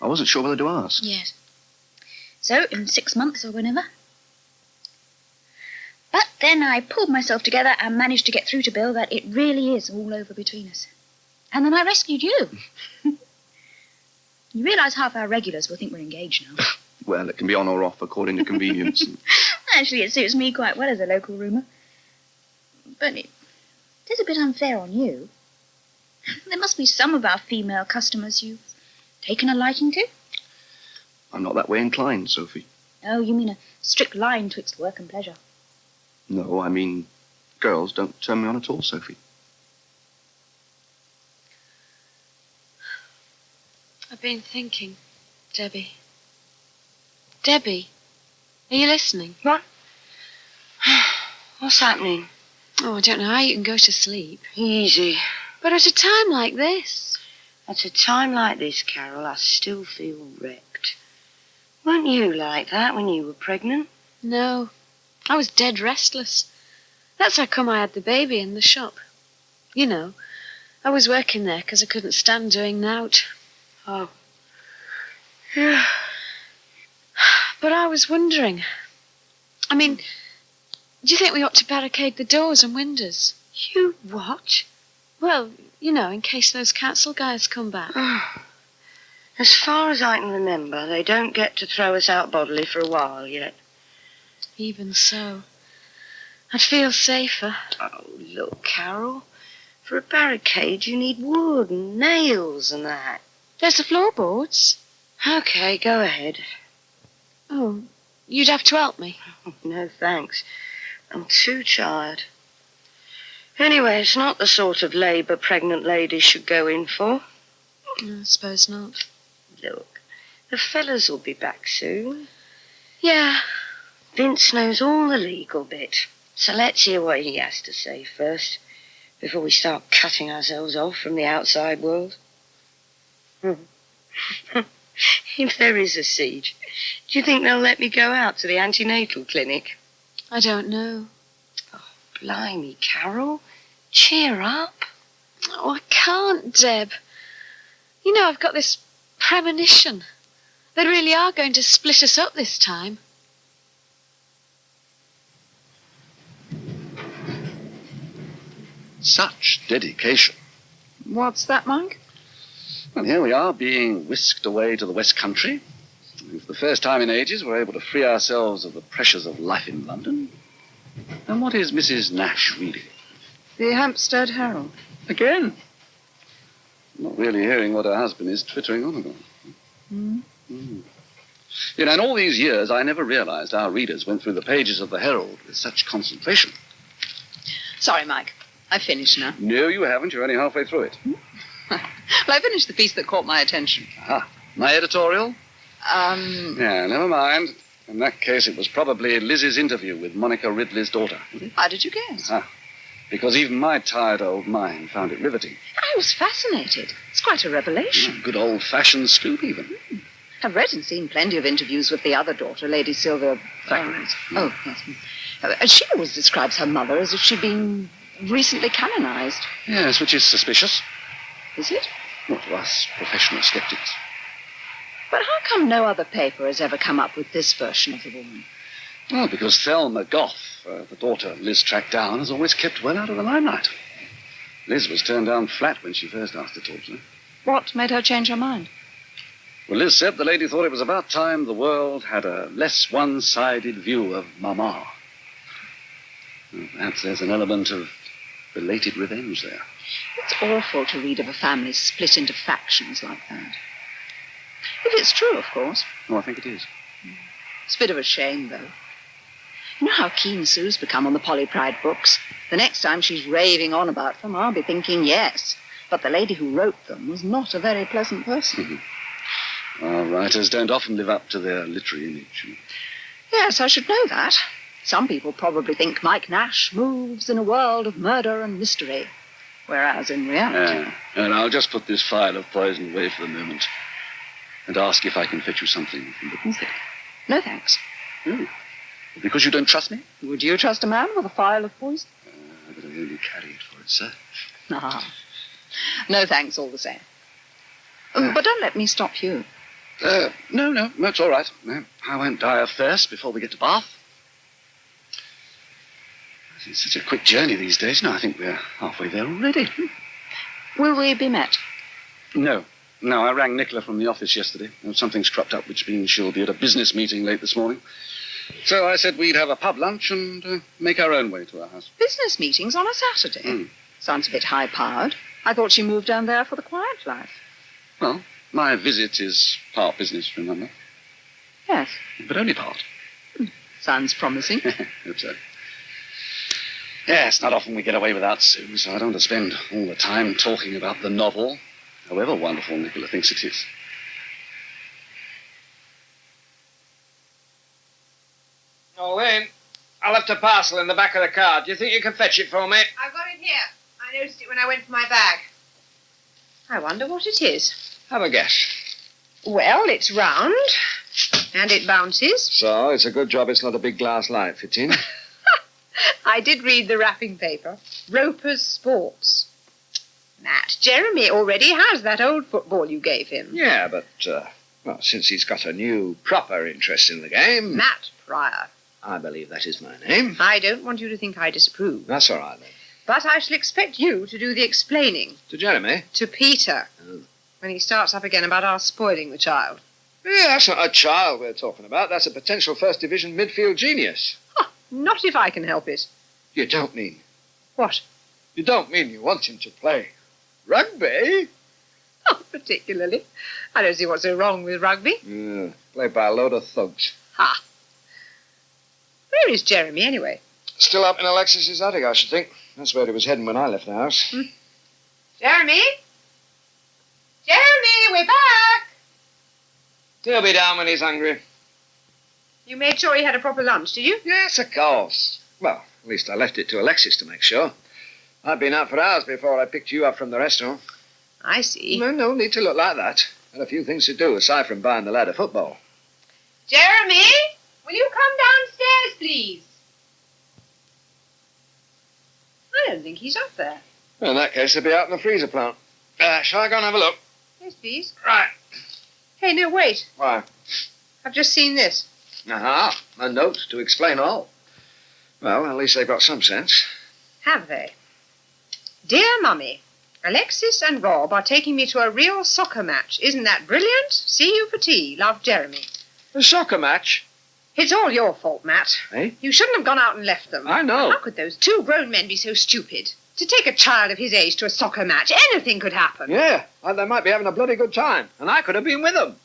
I wasn't sure whether to ask. Yes. So, in 6 months or whenever. But then I pulled myself together and managed to get through to Bill that it really is all over between us. And then I rescued you. You realise half our regulars will think we're engaged now. Well, it can be on or off according to convenience. Actually, it suits me quite well as a local rumour. But it is a bit unfair on you. There must be some of our female customers you've taken a liking to. I'm not that way inclined, Sophie. Oh, you mean a strict line twixt work and pleasure. No, I mean, girls don't turn me on at all, Sophie. I've been thinking, Debbie. Debbie, are you listening? What? What's happening? Oh, I don't know how you can go to sleep. Easy. But at a time like this... At a time like this, Carol, I still feel wrecked. Weren't you like that when you were pregnant? No, I was dead restless. That's how come I had the baby in the shop. You know, I was working there because I couldn't stand doing nought. Oh. Yeah. But I was wondering... I mean, do you think we ought to barricade the doors and windows? You what? Well, you know, in case those council guys come back. As far as I can remember, they don't get to throw us out bodily for a while yet. Even so, I'd feel safer. Oh, look, Carol. For a barricade, you need wood and nails and that. There's the floorboards. Okay, go ahead. Oh, you'd have to help me. No, thanks. I'm too tired. Anyway, it's not the sort of labour pregnant ladies should go in for. I suppose not. Look, the fellas will be back soon. Yeah. Vince knows all the legal bit. So let's hear what he has to say first, before we start cutting ourselves off from the outside world. If there is a siege, do you think they'll let me go out to the antenatal clinic? I don't know. Oh, blimey, Carol. Cheer up. Oh, I can't, Deb. You know, I've got this premonition. They really are going to split us up this time. Such dedication. What's that, Mike? Well, here we are, being whisked away to the West Country. And for the first time in ages, we're able to free ourselves of the pressures of life in London. And what is Mrs. Nash reading? The Hampstead Herald. Again? I'm not really hearing what her husband is twittering on about. Hmm? You know, in all these years, I never realized our readers went through the pages of the Herald with such concentration. Sorry, Mike. I've finished now. No, you haven't. You're only halfway through it. Well, I finished the piece that caught my attention. Ah, my editorial? Yeah, never mind. In that case, it was probably Liz's interview with Monica Ridley's daughter. How did you guess? Because even my tired old mind found it riveting. I was fascinated. It's quite a revelation. Good old-fashioned scoop, even. I've read and seen plenty of interviews with the other daughter, Lady Sylvia Thackeray's. Oh, yes. She always describes her mother as if she'd been recently canonized. Yes, which is suspicious. Is it? Not to us, professional skeptics. But how come no other paper has ever come up with this version of the woman? Well, because Thelma Goff, the daughter Liz tracked down, has always kept well out of the limelight. Liz was turned down flat when she first asked to talk to her. What made her change her mind? Well, Liz said the lady thought it was about time the world had a less one-sided view of Mama. Well, perhaps there's an element of belated revenge there. It's awful to read of a family split into factions like that. If it's true, of course. Oh, I think it is. It's a bit of a shame, though. You know how keen Sue's become on the Polly Pride books? The next time she's raving on about them, I'll be thinking, yes, but the lady who wrote them was not a very pleasant person. Our writers don't often live up to their literary image. Yes, I should know that. Some people probably think Mike Nash moves in a world of murder and mystery, whereas in reality... And I'll just put this file of poison away for the moment and ask if I can fetch you something from the buffet. No, thanks. Oh, because you don't trust me? Would you trust a man with a file of poison? But I only carry it for its search. No, thanks all the same. But don't let me stop you. No, it's all right. No, I won't die of thirst before we get to Bath. It's such a quick journey these days. No, I think we're halfway there already. Will we be met? No, I rang Nicola from the office yesterday. Something's cropped up, which means she'll be at a business meeting late this morning. So I said we'd have a pub lunch and make our own way to our house. Business meetings on a Saturday? Sounds a bit high-powered. I thought she moved down there for the quiet life. Well, my visit is part business, remember? Yes. But only part. Sounds promising. Hope so. Yes, not often we get away without Sue, so I don't want to spend all the time talking about the novel, however wonderful Nicola thinks it is. Oh, Lynn, I left a parcel in the back of the car. Do you think you can fetch it for me? I've got it here. I noticed it when I went for my bag. I wonder what it is. Have a guess. Well, it's round, and it bounces. So, it's a good job it's not a big glass light fit in. I did read the wrapping paper. Roper's Sports. Matt, Jeremy already has that old football you gave him. Yeah, but, well, since he's got a new, proper interest in the game... Matt Pryor. I believe that is my name. I don't want you to think I disapprove. That's all right, then. But I shall expect you to do the explaining. To Jeremy? To Peter. Oh. When he starts up again about our spoiling the child. Yeah, that's not a child we're talking about. That's a potential first division midfield genius. Not if I can help it. You don't mean... What? You don't mean you want him to play rugby? Not particularly. I don't see what's so wrong with rugby. Yeah, played by a load of thugs. Ha! Where is Jeremy, anyway? Still up in Alexis's attic, I should think. That's where he was heading when I left the house. Jeremy? Jeremy, we're back! He'll be down when he's hungry. You made sure he had a proper lunch, did you? Yes, of course. Well, at least I left it to Alexis to make sure. I'd been out for hours before I picked you up from the restaurant. I see. No need to look like that. Had a few things to do aside from buying the lad a football. Jeremy, will you come downstairs, please? I don't think he's up there. Well, in that case, he'll be out in the freezer plant. Shall I go and have a look? Yes, please. Right. Hey, no, wait. Why? I've just seen this. Aha, a note to explain all. Well, at least they've got some sense. Have they? Dear Mummy, Alexis and Rob are taking me to a real soccer match. Isn't that brilliant? See you for tea. Love, Jeremy. A soccer match? It's all your fault, Matt. Eh? You shouldn't have gone out and left them. I know. How could those two grown men be so stupid? To take a child of his age to a soccer match, anything could happen. Yeah, and they might be having a bloody good time, and I could have been with them.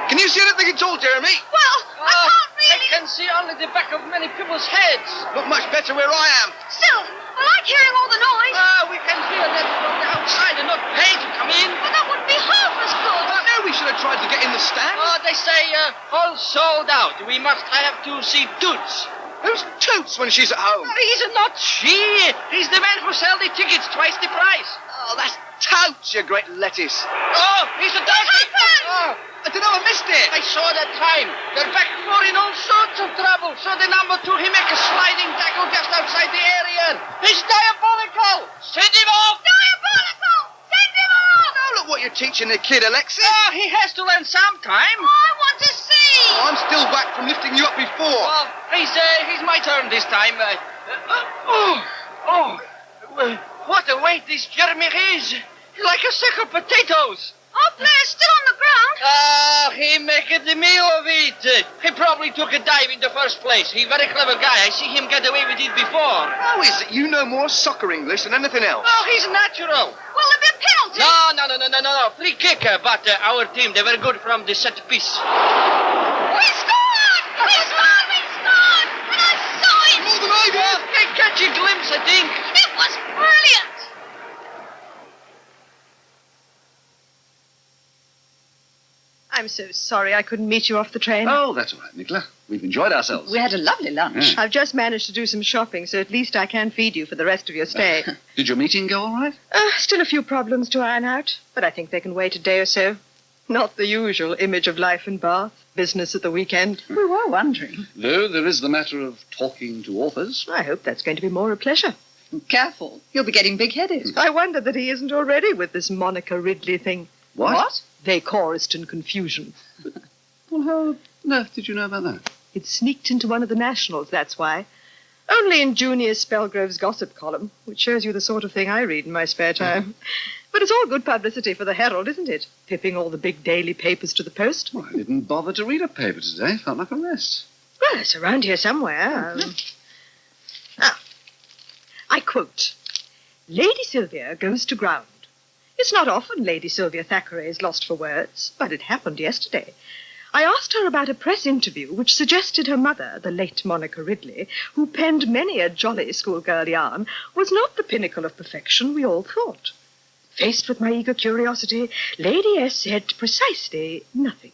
Can you see anything at all, Jeremy? Well, I can't really... I can see only the back of many people's heads. Not much better where I am. Still, I like hearing all the noise. We can hear that from the outside and not pay to come in. But that wouldn't be half as good. I know we should have tried to get in the stand. They say all sold out. We must have to see Toots. Who's Toots when she's at home? He's not she. He's the man who sells the tickets twice the price. Oh, that's Totes, you great lettuce. Oh, he's a donkey. Oh, I don't know, I missed it. I saw that time. They're back for in all sorts of trouble. So the number 2, he make a sliding tackle just outside the area. He's diabolical. Send him off. Diabolical! Send him off! Now look what you're teaching the kid, Alexis. He has to learn sometime. I want to see. Oh, I'm still back from lifting you up before. Well, he's my turn this time. What a weight this Jeremy is. Like a sack of potatoes. Our player's still on the ground. He make a meal of it. He probably took a dive in the first place. He very clever guy. I see him get away with it before. How is it you know more soccer English than anything else? Oh, he's natural. Will there be a penalty? No. Free kick. But our team, they were good from the set piece. We scored! We scored! And I saw it! More than I did! I catch a glimpse, I think. It was brilliant! I'm so sorry I couldn't meet you off the train. Oh, that's all right, Nicola. We've enjoyed ourselves. We had a lovely lunch. Yeah. I've just managed to do some shopping, so at least I can feed you for the rest of your stay. Did your meeting go all right? Still a few problems to iron out, but I think they can wait a day or so. Not the usual image of life in Bath, business at the weekend. We were wondering. Though there is the matter of talking to authors. I hope that's going to be more a pleasure. Careful. You'll be getting big-headed. I wonder that he isn't already with this Monica Ridley thing. What? They chorused in confusion. Well, how on earth did you know about that? It sneaked into one of the nationals, that's why. Only in Junior Spellgrove's gossip column, which shows you the sort of thing I read in my spare time. But it's all good publicity for the Herald, isn't it? Pipping all the big daily papers to the post. Well, I didn't bother to read a paper today. Felt like a rest. Well, it's around here somewhere. I quote, Lady Sylvia goes to ground. It's not often Lady Sylvia Thackeray is lost for words, but it happened yesterday. I asked her about a press interview which suggested her mother, the late Monica Ridley, who penned many a jolly schoolgirl yarn, was not the pinnacle of perfection we all thought. Faced with my eager curiosity, Lady S said precisely nothing.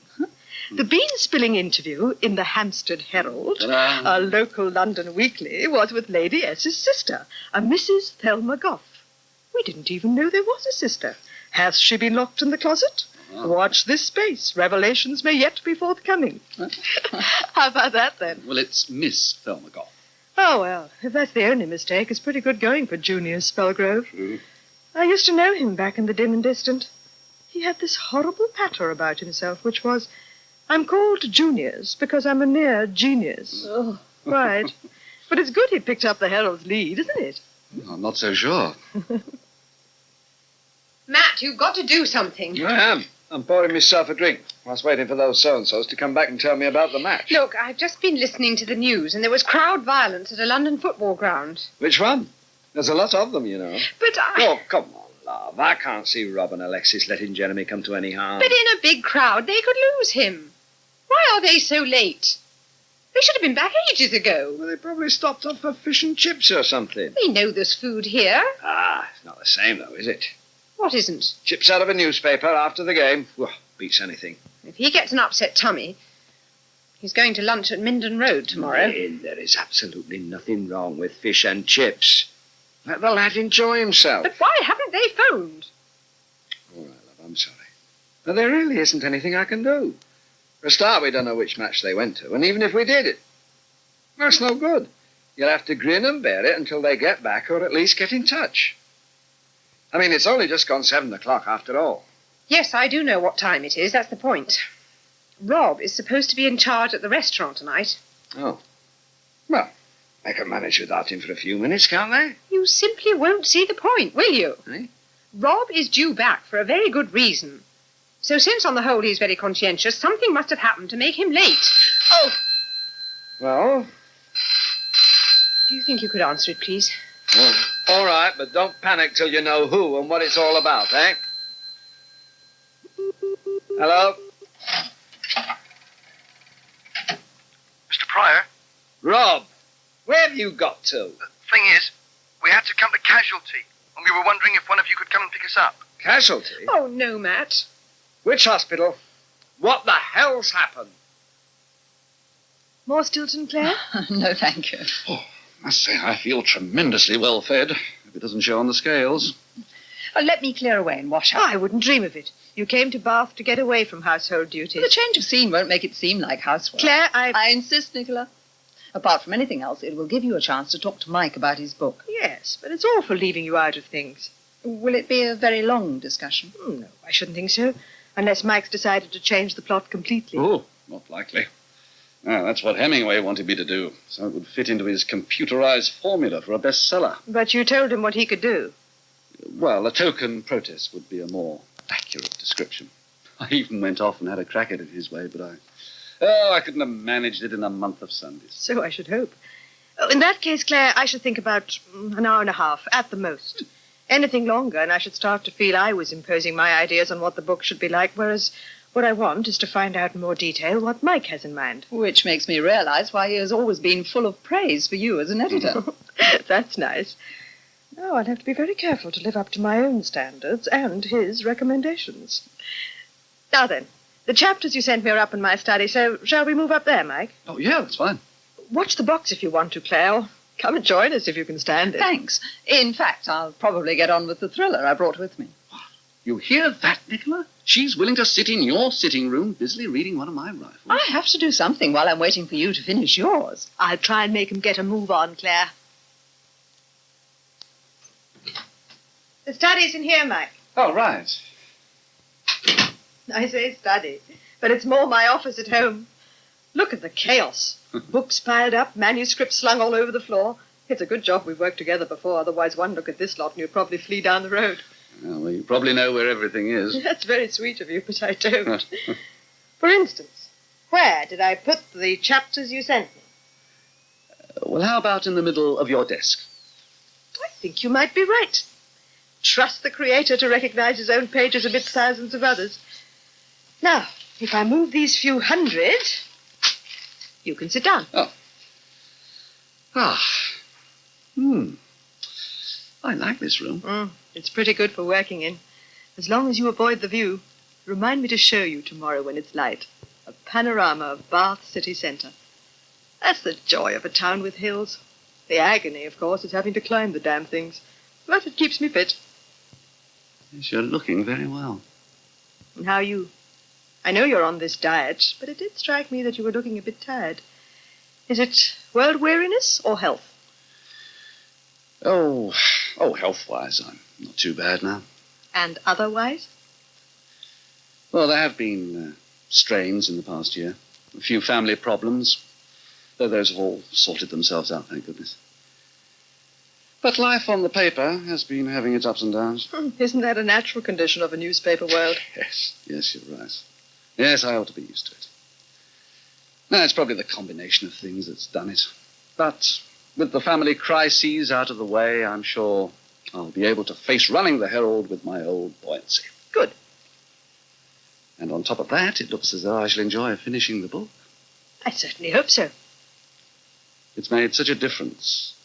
The bean-spilling interview in the Hampstead Herald, a local London weekly, was with Lady S.'s sister, a Mrs. Thelma Goff. We didn't even know there was a sister. Has she been locked in the closet? Watch this space. Revelations may yet be forthcoming. How about that, then? Well, it's Miss Thelma Goff. Oh, well, if that's the only mistake, it's pretty good going for Junior Spellgrove. True. I used to know him back in the dim and distant. He had this horrible patter about himself, which was, I'm called Juniors because I'm a near genius. Oh. Right. But it's good he picked up the Herald's lead, isn't it? I'm not so sure. Matt, you've got to do something. I am. I'm pouring myself a drink. I was waiting for those so-and-sos to come back and tell me about the match. Look, I've just been listening to the news, and there was crowd violence at a London football ground. Which one? There's a lot of them, you know. But Oh, come on, love. I can't see Rob and Alexis letting Jeremy come to any harm. But in a big crowd, they could lose him. Why are they so late? They should have been back ages ago. Well, they probably stopped off for fish and chips or something. We know there's food here. It's not the same, though, is it? What isn't? Chips out of a newspaper after the game. Well, beats anything. If he gets an upset tummy, he's going to lunch at Minden Road tomorrow. There is absolutely nothing wrong with fish and chips. Let the lad enjoy himself. But why haven't they phoned? All right, love, I'm sorry. But there really isn't anything I can do. For a start, we don't know which match they went to, and even if we did, that's no good. You'll have to grin and bear it until they get back, or at least get in touch. I mean, it's only just gone 7 o'clock after all. Yes, I do know what time it is. That's the point. Rob is supposed to be in charge at the restaurant tonight. Oh. Well, they can manage without him for a few minutes, can't they? You simply won't see the point, will you? Eh? Rob is due back for a very good reason. So since on the whole he's very conscientious, something must have happened to make him late. Oh, Well, do you think you could answer it, please? well, all right, but don't panic till you know who and what it's all about, eh? Hello? Mr. Pryor, Rob, where have you got to? thing is, we had to come to casualty, and we were wondering if one of you could come and pick us up. Casualty? Oh, no, Matt. Which hospital? What the hell's happened? More Stilton, Claire? No, thank you. I must say, I feel tremendously well fed, if it doesn't show on the scales. Let me clear away and wash up. I wouldn't dream of it. You came to Bath to get away from household duties. The change of scene won't make it seem like housework. Claire, I insist, Nicola. Apart from anything else, it will give you a chance to talk to Mike about his book. Yes, but it's awful leaving you out of things. Will it be a very long discussion? No, I shouldn't think so. Unless Mike's decided to change the plot completely. Oh, not likely. That's what Hemingway wanted me to do, so it would fit into his computerized formula for a bestseller. But you told him what he could do. Well, a token protest would be a more accurate description. I even went off and had a crack at it his way, but I couldn't have managed it in a month of Sundays. So I should hope. Oh, in that case, Claire, I should think about an hour and a half, at the most. Anything longer, and I should start to feel I was imposing my ideas on what the book should be like, whereas what I want is to find out in more detail what Mike has in mind. Which makes me realize why he has always been full of praise for you as an editor. That's nice. Now I'll have to be very careful to live up to my own standards and his recommendations. Now then, the chapters you sent me are up in my study, so shall we move up there, Mike? Oh, yeah, that's fine. Watch the box if you want to, Claire. Or come and join us if you can stand it. Thanks. In fact, I'll probably get on with the thriller I brought with me. You hear that, Nicola? She's willing to sit in your sitting room, busily reading one of my rifles. I have to do something while I'm waiting for you to finish yours. I'll try and make him get a move on, Claire. The study's in here, Mike. Oh, right. I say study, but it's more my office at home. Look at the chaos. Books piled up, manuscripts slung all over the floor. It's a good job we've worked together before, otherwise one look at this lot and you'd probably flee down the road. Well, you probably know where everything is. That's very sweet of you, but I don't. For instance, where did I put the chapters you sent me? Well, how about in the middle of your desk? I think you might be right. Trust the creator to recognize his own pages amidst thousands of others. Now, if I move these few hundred, you can sit down. Oh. I like this room. It's pretty good for working in. As long as you avoid the view. Remind me to show you tomorrow when it's light. A panorama of Bath city centre. That's the joy of a town with hills. The agony, of course, is having to climb the damn things. But it keeps me fit. Yes, you're looking very well. And how are you? I know you're on this diet, but it did strike me that you were looking a bit tired. Is it world weariness or health? Oh, health-wise, I'm not too bad now. And otherwise? Well, there have been strains in the past year. A few family problems, though those have all sorted themselves out, thank goodness. But life on the paper has been having its ups and downs. Isn't that a natural condition of a newspaper world? Yes, you're right. Yes, I ought to be used to it. No, it's probably the combination of things that's done it. But with the family crises out of the way, I'm sure I'll be able to face running the Herald with my old buoyancy. Good. And on top of that, it looks as though I shall enjoy finishing the book. I certainly hope so. It's made such a difference,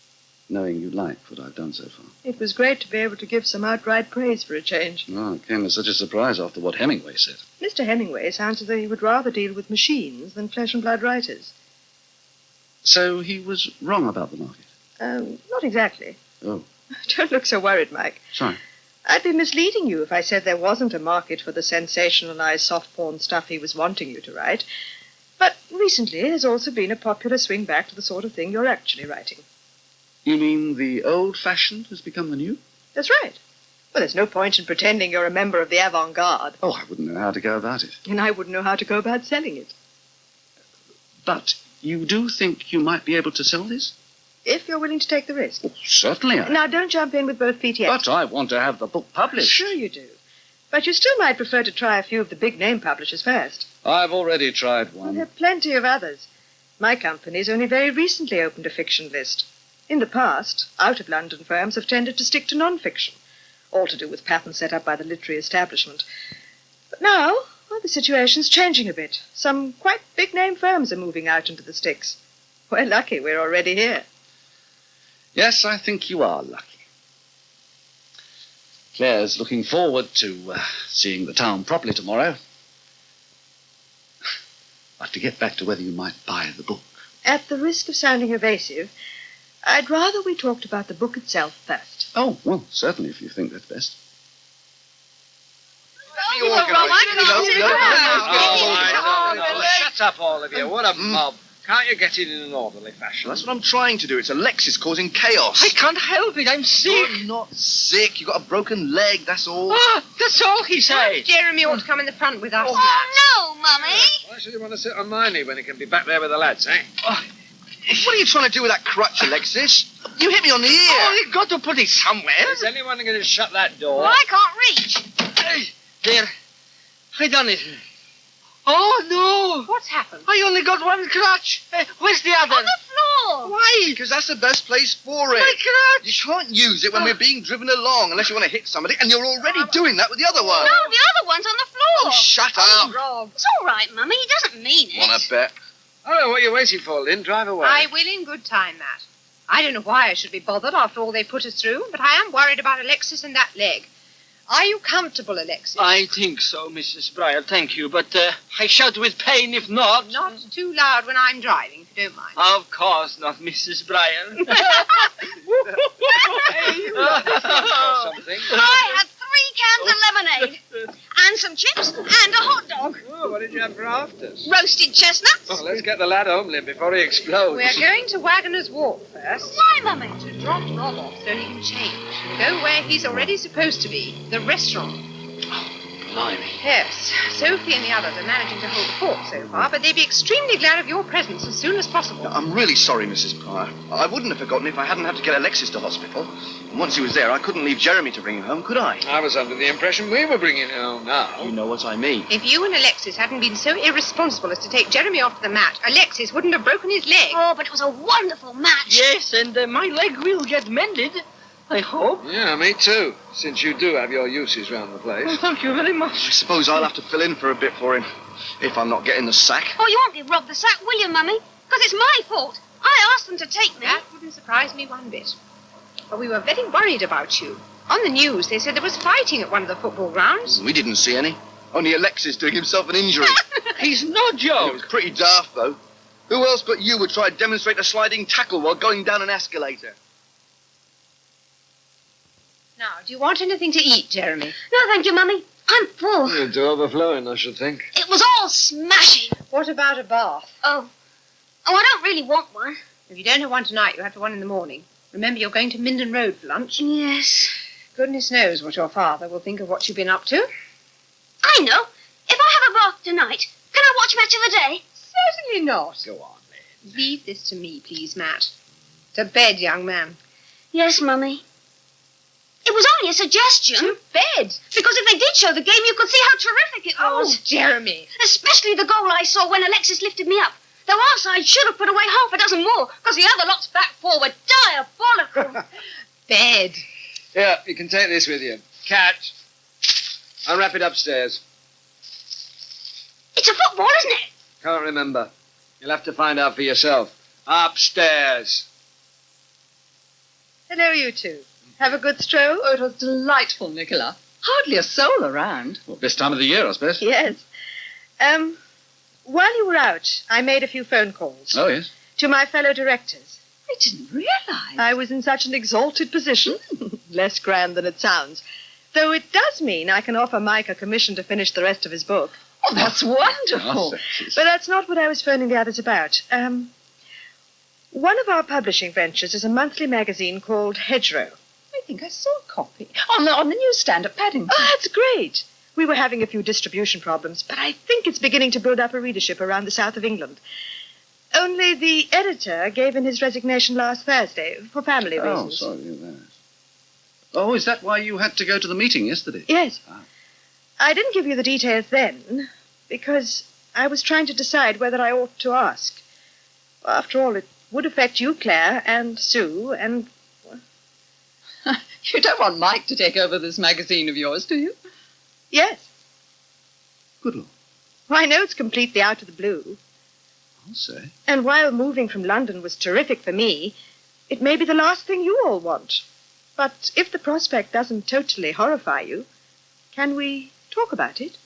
knowing you like what I've done so far. It was great to be able to give some outright praise for a change. Oh, it came as such a surprise after what Hemingway said. Mr. Hemingway sounds as though he would rather deal with machines than flesh and blood writers. So he was wrong about the market? Not exactly. Oh. Don't look so worried, Mike. Sorry. I'd be misleading you if I said there wasn't a market for the sensationalized soft porn stuff he was wanting you to write. But recently there's also been a popular swing back to the sort of thing you're actually writing. You mean the old-fashioned has become the new? That's right. Well, there's no point in pretending you're a member of the avant-garde. Oh, I wouldn't know how to go about it. And I wouldn't know how to go about selling it. But you do think you might be able to sell this? if you're willing to take the risk. Certainly I. Now, don't jump in with both feet yet. But I want to have the book published. Sure you do. But you still might prefer to try a few of the big-name publishers first. I've already tried Well, one. there are plenty of others. My company's only very recently opened a fiction list. In the past, out-of-London firms have tended to stick to non-fiction, all to do with patterns set up by the literary establishment. But now, well, the situation's changing a bit. Some quite big-name firms are moving out into the sticks. We're lucky we're already here. Yes, I think you are lucky. Claire's looking forward to seeing the town properly tomorrow. But to get back to whether you might buy the book. At the risk of sounding evasive, I'd rather we talked about the book itself first. Oh, well, certainly, if you think that's best. Shut up, all of you. What a mob. Can't you get it in an orderly fashion? That's what I'm trying to do. It's Alexis causing chaos. I can't help it. I'm sick. You're not sick. You've got a broken leg, that's all. Ah, that's all he said. Jeremy ought to come in the front with us. Oh, no, Mummy. Why should you want to sit on my knee when he can be back there with the lads, eh? What are you trying to do with that crutch, Alexis? You hit me on the ear. Oh, you've got to put it somewhere. Is anyone going to shut that door? Well, I can't reach. Hey, there. I done it. Oh, no. What's happened? I only got one crutch. Where's the other? On the floor. Why? Because that's the best place for it. My crutch. You can't use it when we're being driven along unless you want to hit somebody, and you're already doing that with the other one. No, the other one's on the floor. Oh, shut up. Rob. It's all right, Mummy. He doesn't mean it. Want to bet? Oh, what are you waiting for, Lynn? Drive away. I will in good time, Matt. I don't know why I should be bothered after all they put us through, but I am worried about Alexis and that leg. Are you comfortable, Alexis? I think so, Mrs. Bryer, thank you, but I shout with pain if not. Not too loud when I'm driving, if you don't mind. Of course not, Mrs. Bryer. I had 3 cans of lemonade and some chips and a hot dog. Oh, what did you have for afters? Roasted chestnuts. Oh, let's get the lad home, Lynn, before he explodes. We're going to Waggoners Walk first. Why, Mummy? To drop Rob off so he can change and go where he's already supposed to be, the restaurant. Blimey. Yes, Sophie and the others are managing to hold the fort so far, but they'd be extremely glad of your presence as soon as possible. I'm really sorry, Mrs. Pryor. I wouldn't have forgotten if I hadn't had to get Alexis to hospital. And once he was there, I couldn't leave Jeremy to bring him home, could I? I was under the impression we were bringing him home now. You know what I mean. If you and Alexis hadn't been so irresponsible as to take Jeremy off the mat, Alexis wouldn't have broken his leg. Oh, but it was a wonderful match. Yes, and my leg will get mended, I hope. Yeah, me too, since you do have your uses round the place. Oh, thank you very I much. suppose I'll have to fill in for a bit for him, if I'm not getting the sack. Oh, you won't be robbed the sack, will you, Mummy? Because it's my fault. I asked them to take me. That wouldn't surprise me one bit. But we were very worried about you. On the news, they said there was fighting at one of the football grounds. We didn't see any. Only Alexis doing himself an injury. He's no It joke. was pretty daft, though. Who else but you would try to demonstrate a sliding tackle while going down an escalator? Now, do you want anything to eat, Jeremy? No, thank you, Mummy. I'm full. You're to overflowing, I should think. It was all smashing. What about a bath? Oh, I don't really want one. If you don't have one tonight, you have one in the morning. Remember, you're going to Minden Road for lunch. Yes. Goodness knows what your father will think of what you've been up to. I know. If I have a bath tonight, can I watch Match of the Day? Certainly not. Go on, Lynn. Leave this to me, please, Matt. To bed, young man. Yes, Mummy. It was only a suggestion. To bed. Because if they did show the game, you could see how terrific it was. Oh, Jeremy. Especially the goal I saw when Alexis lifted me up. Though our side should have put away half a dozen more, because the other lot's back four were diabolical. Bed. Here, you can take this with you. Catch. I'll wrap it upstairs. It's a football, isn't it? Can't remember. You'll have to find out for yourself. Upstairs. Hello, you two. Have a good stroll? Oh, it was delightful, Nicola. Hardly a soul around. Well, best time of the year, I suppose. Yes. While you were out, I made a few phone calls. Oh, yes. To my fellow directors. I didn't realize. I was in such an exalted position. Less grand than it sounds. Though it does mean I can offer Mike a commission to finish the rest of his book. Oh, that's wonderful. But that's not what I was phoning the others about. One of our publishing ventures is a monthly magazine called Hedgerow. I think I saw a copy. On the newsstand at Paddington. Oh, that's great. We were having a few distribution problems, but I think it's beginning to build up a readership around the south of England. Only the editor gave in his resignation last Thursday for family Oh, reasons. sorry to hear that. Oh, is that why you had to go to the meeting yesterday? Yes. Ah. I didn't give you the details then because I was trying to decide whether I ought to ask. After all, it would affect you, Claire, and Sue, and... You don't want Mike to take over this magazine of yours, do you? Yes. Good Lord. Well, I know it's completely out of the blue. I'll say. And while moving from London was terrific for me, it may be the last thing you all want. But if the prospect doesn't totally horrify you, can we talk about it?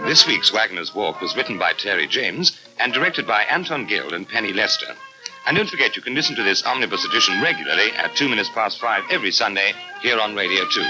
This week's Waggoner's Walk was written by Terry James and directed by Anton Gill and Penny Lester. And don't forget, you can listen to this Omnibus edition regularly at 5 every Sunday here on Radio 2.